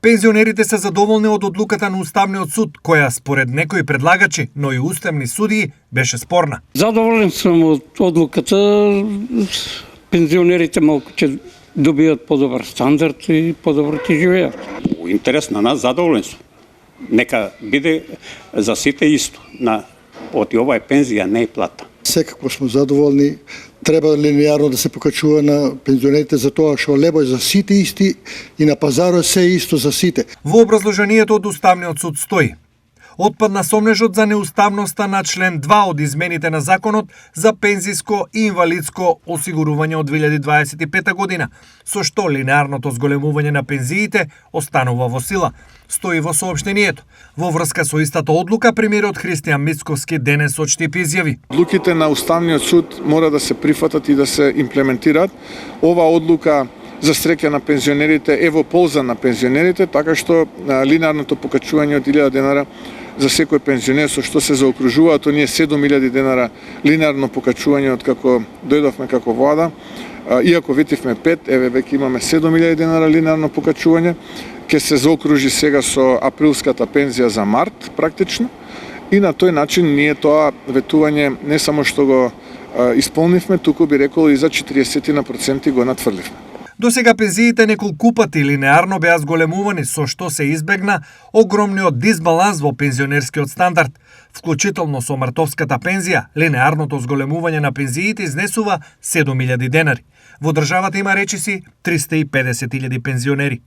Пензионерите се задоволни од одлуката на Уставниот суд, која според некои предлагачи, но и уставни судии, беше спорна. Задоволен сум од одлуката. Пензионерите малку ќе добијат подобар стандард и подобро ќе живеат. У интерес на нас задоволен сум. Нека биде за сите исто. Оти ова е пензија, не е плата. Секако сме задоволни. Треба линеарно да се покачува на пензионерите за тоа што лебо е за сите исти и на пазарот се исто за сите. Во образложението од Уставниот суд стои: отпадна сомнежот за неуставноста на член 2 од измените на законот за пензиско и инвалидско осигурување од 2025 година, со што линеарното зголемување на пензиите останува во сила, стои во соопштението. Во врска со истата одлука, премиерот Христијан Мицковски денес од Штип изјави: Одлуките на Уставниот суд мора да се прифатат и да се имплементираат. Ова одлука за среќа на пензионерите е во полза на пензионерите, така што линеарното покачување од 1000 денара за секој пензионер, со што се заокружуваат оние 7000 денара линеарно покачување од како дојдовме како влада. Иако ветивме 5, еве веќе имаме 7000 денара линеарно покачување, ќе се заокружи сега со априлската пензија за март практично. И на тој начин ние тоа ветување не само што го исполнивме, туку би рекол и за 40% го надфрливме. До сега пензиите неколку пати линеарно беа зголемувани, со што се избегна огромниот дисбаланс во пензионерскиот стандард. Вклучително со мартовската пензија, линеарното зголемување на пензиите изнесува 7000 денари. Во државата има речиси 350.000 пензионери.